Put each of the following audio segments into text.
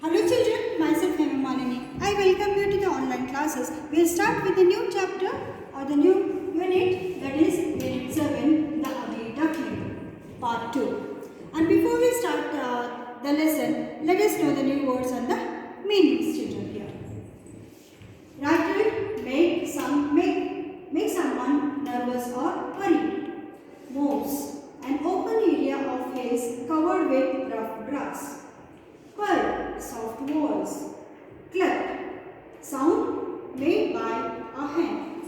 Hello children, myself Hemamalini. I welcome you to the online classes. We'll start with a new chapter or the new unit, that is Unit 7, The Ugly Duckling, Part 2. And before we start the lesson, let us know the new words and the meanings, children, here. Rattled, make someone nervous or worried. Moves, an open area of hills covered with rough grass. Purr, soft walls. Cluck, sound made by a hen.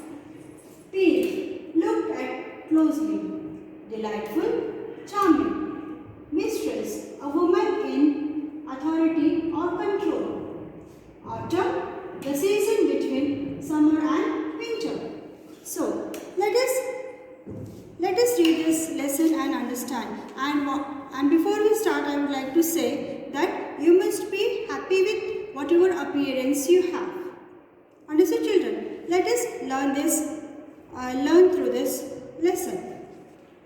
Peep, looked at closely. Delightful, charming. Mistress, a woman in authority or control. Autumn, the season between summer and winter. So, let us read this lesson and understand. And before we start, I would like to say that you must be happy with whatever appearance you have. Understood, children? Let us learn through this lesson.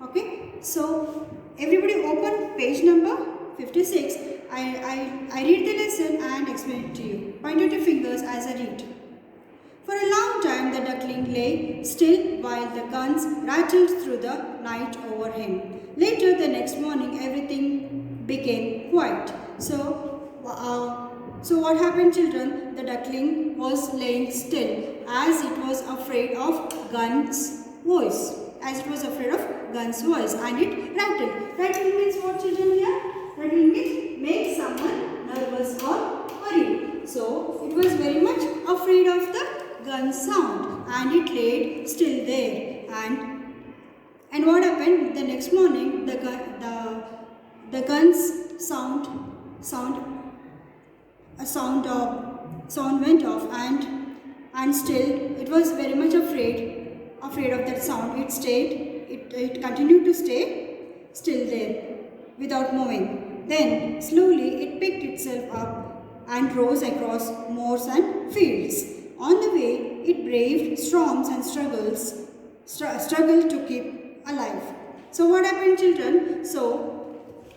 Okay? So, everybody open page number 56. I read the lesson and explain it to you. Point out your fingers as I read. For a long time the duckling lay still while the guns rattled through the night over him. Later the next morning everything became quiet. So what happened, children? The duckling was laying still as it was afraid of Gun's voice. And it rattled. Rattle means what, children, here? Rattle means make someone nervous or worried. So it was very much afraid of the gun sound and it laid still there. And what happened? The next morning the gun's sound went off and still it was very much afraid of that sound. It continued to stay still there without moving. Then slowly it picked itself up and rose across moors and fields. On the way, it braved storms and struggled to keep alive. So what happened, children? So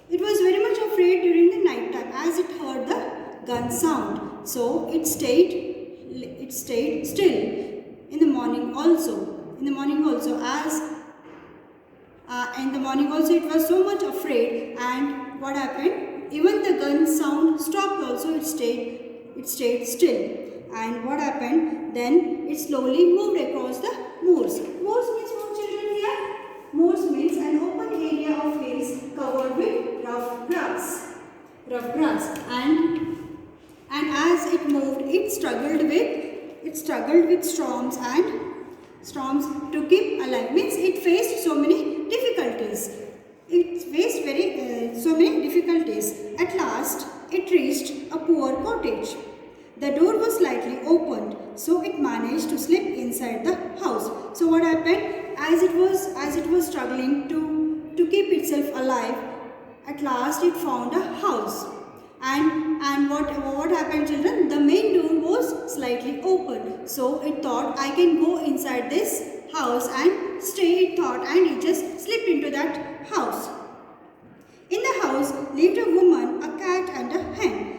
it was very much afraid during the night time as it heard the gun sound. So it stayed still. In the morning also it was so much afraid, and what happened? Even the gun sound stopped also. It stayed still. And what happened? Then it slowly moved across the moors. Moors means what, children, here? Moors means an open area of hills covered with rough grass. And as it moved, it struggled with storms to keep alive. Means it faced so many difficulties. So many difficulties. At last, it reached a poor cottage. The door was slightly opened, so it managed to slip inside the house. So what happened? As it was struggling to keep itself alive, at last it found a house. And what happened, children? The main door was slightly open, so it thought, I can go inside this house and stay. It thought, and it just slipped into that house. In the house lived a woman, a cat, and a hen.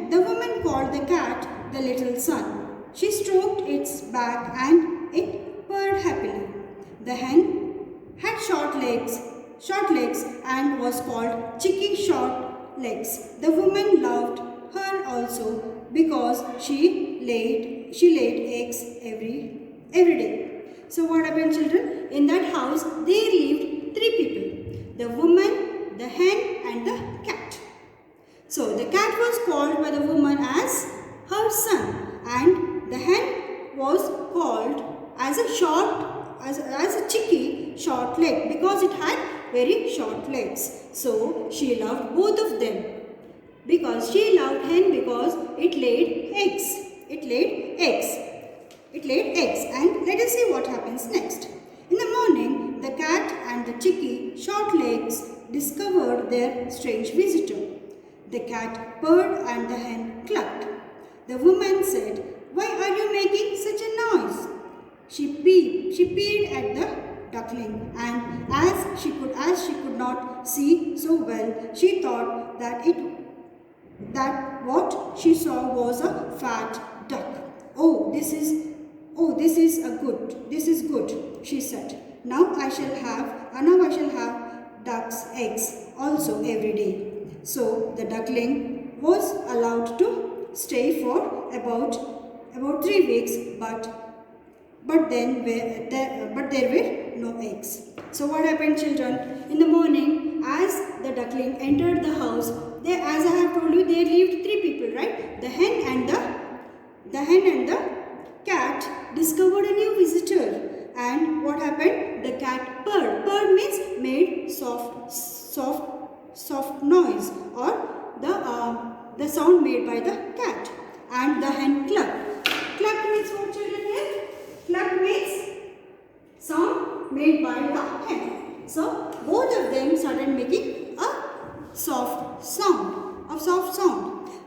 The woman called the cat the little son. She stroked its back and it purred happily. The hen had short legs and was called Chicky Short Legs. The woman loved her also because she laid eggs every day. So what happened, children? In that house there lived 3 people: the woman, the hen, and the cat. So the cat was called by the woman as her son, and the hen was called as a chicky short leg because it had very short legs. So she loved both of them because she loved hen because it laid eggs. And let us see what happens next. In the morning, the cat and the chicky short legs discovered their strange visitor. The cat purred and the hen clucked. The woman said, "Why are you making such a noise?" She peeped at the duckling, and as she could not see so well, she thought that that what she saw was a fat duck. Oh, this is this is good, she said. Now I shall have duck's eggs also every day. So the duckling was allowed to stay for about 3 weeks, but there were no eggs. So what happened, children? In the morning, as the duckling entered the house, as I have told you, there lived 3 people, right? The hen and the cat discovered a new visitor. And what happened? The cat purred. Purred means made soft noise, or the sound made by the cat. And the hen clucked. Clucked means what, children, here? Clucked means sound made by the hen. So both of them started making a soft sound,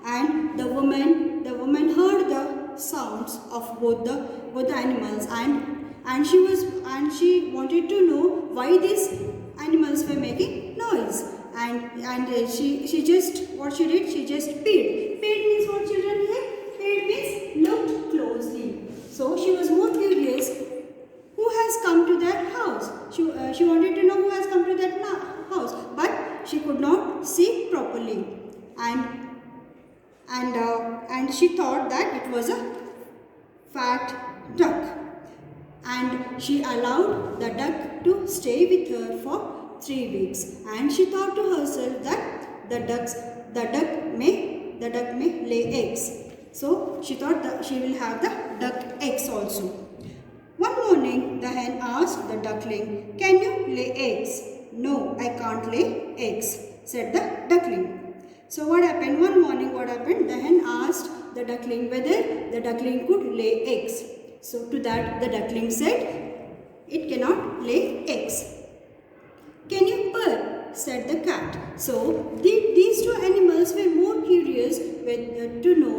and the woman heard the sounds of both the animals, and she wanted to know why these animals were making noise, and she just what she did, she just peed. Peed means what, children, here? Peed means looked closely. So she was more curious who has come to that house. She wanted to know who has come to that house, but she could not see properly, and she thought that it was a fat duck, and she allowed the duck to stay with her for 3 weeks, and she thought to herself that the duck may lay eggs. So she thought that she will have the duck eggs also. One morning, the hen asked the duckling, "Can you lay eggs?" "No, I can't lay eggs," said the duckling. So what happened? One morning, what happened? The hen asked the duckling whether the duckling could lay eggs. So to that, the duckling said, "It cannot lay eggs." "Can you purr?" said the cat. So these two animals were more curious to know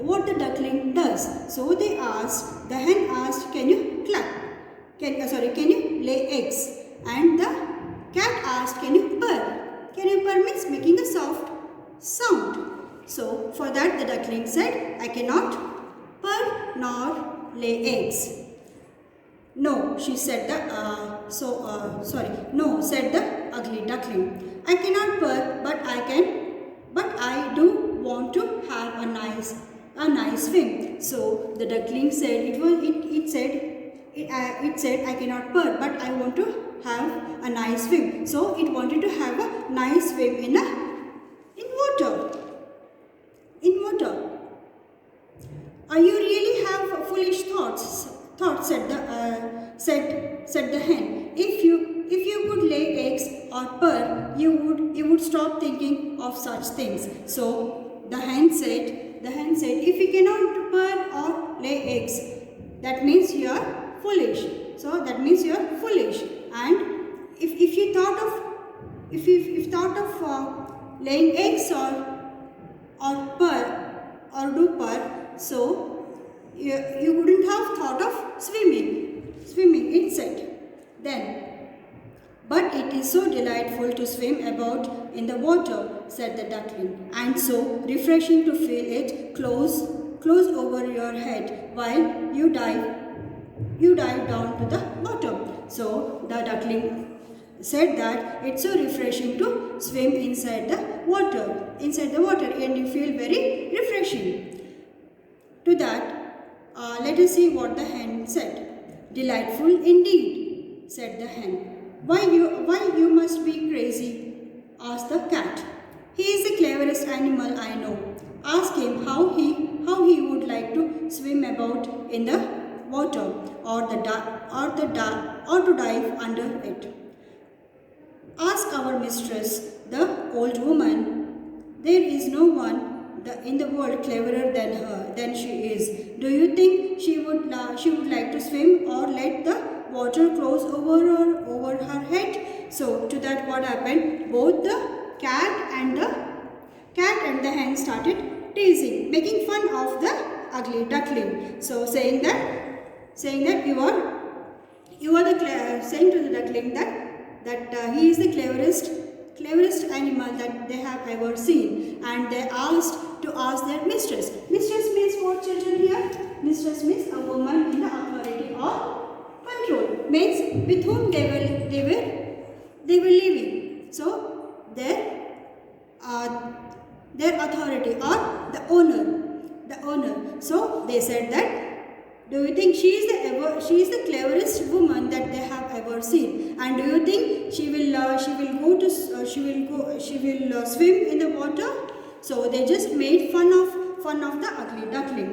what the duckling does. So the hen asked, "Can you cluck? Can you lay eggs?" And the cat asked, "Can you purr?" Can you purr means making a soft sound. So for that, the duckling said, "I cannot purr nor lay eggs." "No," said the ugly duckling. "I cannot purr, but I do want to have a nice swim." So the duckling said, it said, "I cannot purr, but I want to have a nice swim." So it wanted to have a nice swim in water. "You really have foolish thoughts," said the hen. If you could lay eggs or purr, you would stop thinking of such things." So the hen said, "If you cannot purr or lay eggs, that means you are foolish. So that means you are foolish. And if you thought of laying eggs or purr or do purr, so you wouldn't have thought of swimming, it said. Then, "But it is so delightful to swim about in the water," said the duckling, "and so refreshing to feel it close over your head while you dive down to the bottom." So the duckling said that it's so refreshing to swim inside the water, and you feel very refreshing. To that, let us see what the hen said. "Delightful indeed," said the hen. Why you must be crazy?" asked the cat. "He is the cleverest animal I know. Ask him how he would like to swim about in the water or to dive under it. Ask our mistress, the old woman. There is no one in the world cleverer than she is. Do you think she would like to swim or let the water close over her head?" So to that, what happened? Both the cat and the hen started teasing, making fun of the ugly duckling. So saying that saying to the duckling that he is the cleverest animal that they have ever seen, and they asked to ask their mistress. Mistress means what, children, here? Mistress means a woman in the authority or control, means with whom they were living. So their authority or the owner. So they said that, do you think she is the cleverest woman that they have ever seen, and do you think she will swim in the water? So they just made fun of the ugly duckling.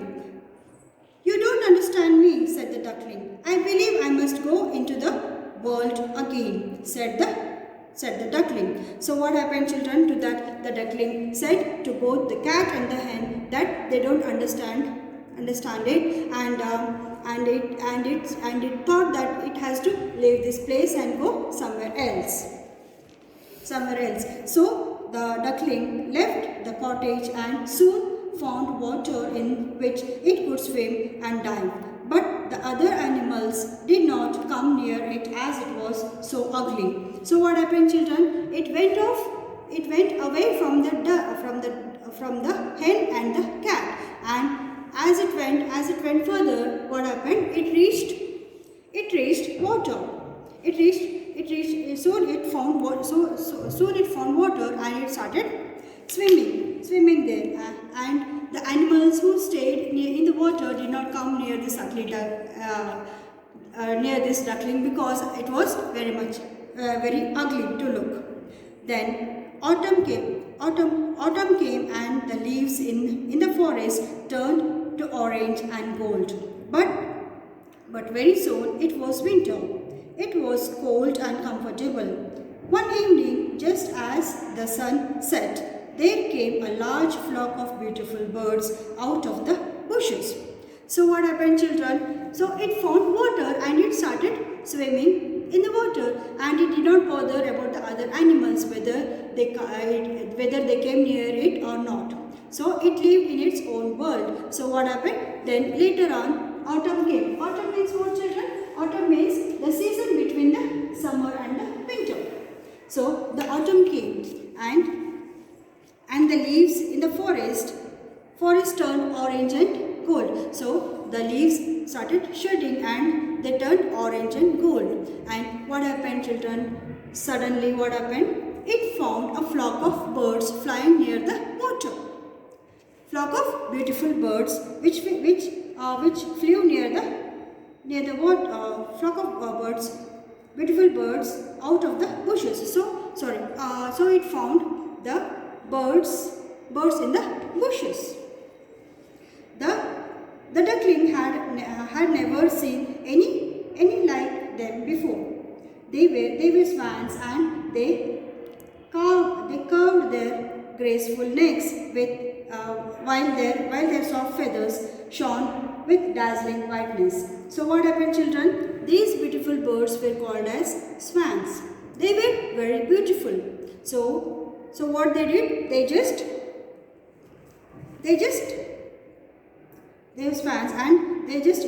You don't understand me, said the duckling. I believe I must go into the world again, said the duckling. So what happened, children, to that? The duckling said to both the cat and the hen that they don't understand it, and it thought that it has to leave this place and go somewhere else. So the duckling left the cottage and soon found water in which it could swim and dive. But the other animals did not come near it as it was so ugly. So what happened, children? It went away from the hen and the cat, and as it went further, what happened? It reached water. Soon it found water, and it started swimming there. And the animals who stayed in the water did not come near this duckling because it was very ugly to look. Then autumn came, and the leaves in the forest turned to orange and gold. But very soon it was winter. It was cold and comfortable. One evening, just as the sun set, there came a large flock of beautiful birds out of the bushes. So what happened, children? So it found water and it started swimming in the water, and it did not bother about the other animals whether they came near it or not. So it lived in its own world. So what happened? Then later on, autumn came. Autumn means what, children? Autumn means the season between the summer and the winter. So the autumn came, and the leaves in the forest turned orange and gold. So the leaves started shedding and they turned orange and gold. And what happened, children? Suddenly what happened? It found a flock of birds flying near the water. Flock of beautiful birds which flew near the water. Flock of beautiful birds out of the bushes. So it found the birds in the bushes. The duckling had never seen any like them before. They were swans, and they curved their graceful necks while their soft feathers shone with dazzling whiteness. So what happened, children? These beautiful birds were called as swans. They were very beautiful. So what they did? They were swans, and they just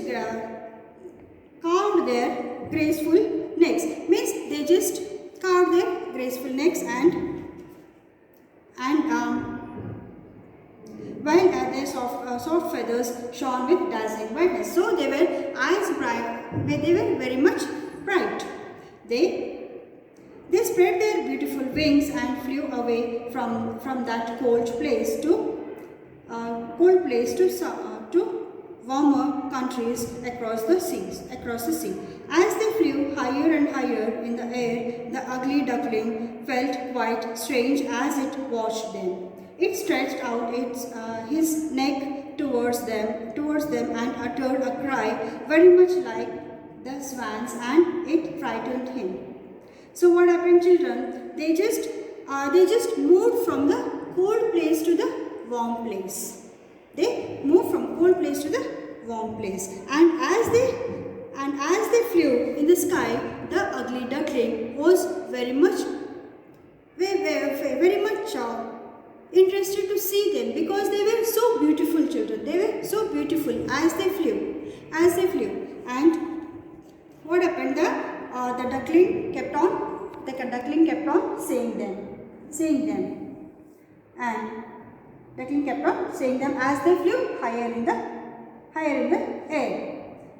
carved their graceful necks. Means they just carved their graceful necks and while their soft feathers shone with dazzling brightness. So they were they were very much bright. They spread their beautiful wings and flew away from that cold place to warmer countries across the sea. As they flew higher and higher in the air, the ugly duckling felt quite strange as it watched them. It stretched out his neck towards them and uttered a cry very much like the swans, and it frightened him. So what happened, children? They just moved from the cold place to the warm place. They moved from cold place to the warm place, and as they flew in the sky, the ugly duckling was very much interested to see them because they were so beautiful, children. They were so beautiful as they flew. And what happened? The duckling kept on saying them. saying them, and duckling kept on saying them as they flew higher in the air.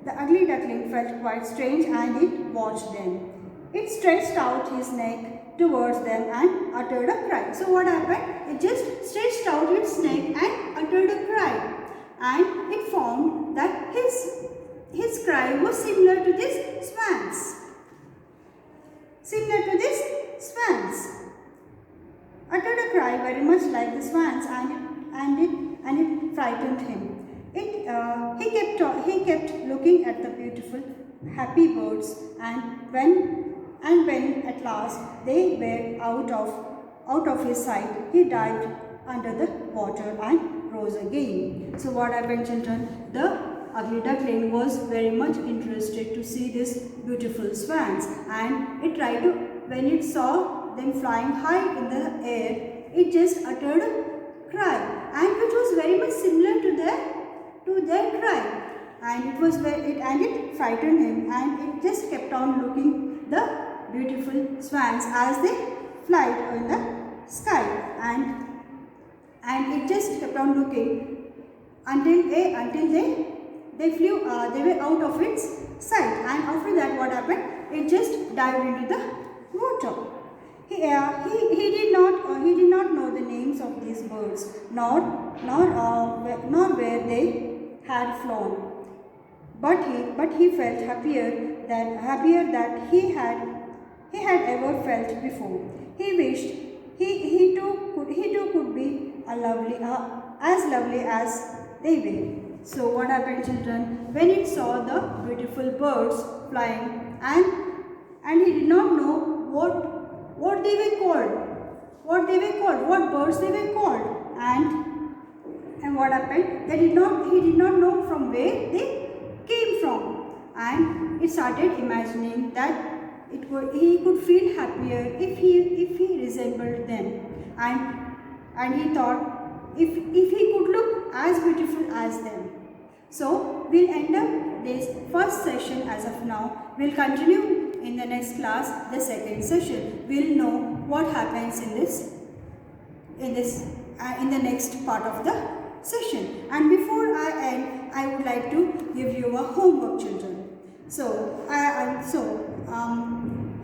The ugly duckling felt quite strange and it watched them. It stretched out his neck towards them and uttered a cry. So what happened? It just stretched out its neck and uttered a cry. And it found that his cry was similar to this swan's. Similar to this swan's. Uttered a cry very much like the swans, and it frightened him. He kept looking at the beautiful, happy birds, and when at last they were out of his sight, he dived under the water and rose again. So what happened, children? The ugly duckling was very much interested to see these beautiful swans, and it tried to, when it saw them flying high in the air, it just uttered a cry, and which was very much similar to their cry, and it frightened him, and it just kept on looking the beautiful swans as they fly in the sky, and it just kept on looking until they flew, they were out of its sight, and after that what happened? It just dived into the water. He did not know the names of these birds, nor where they had flown. But he felt happier that he had ever felt before. He wished he too could be as lovely as they were. So what happened, children? When it saw the beautiful birds flying, and he did not know what they were called, what birds they were called, and what happened? He did not know from where they came from, and it started imagining that he could feel happier if he resembled them, and he thought if he could look as beautiful as them. So we'll end up this first session as of now. We'll continue in the next class, the second session. We'll know what happens in the next part of the session. And before I end, I would like to give you a homework, children. So,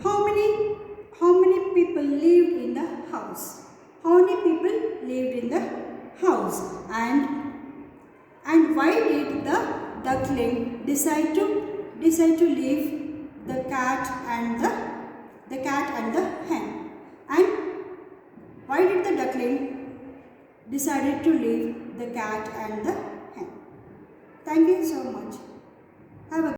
how many people lived in the house? How many people lived in the house? And why did the duckling decide to leave the cat and the hen? And why did the duckling decided to leave the cat and the hen? Thank you so much. Have a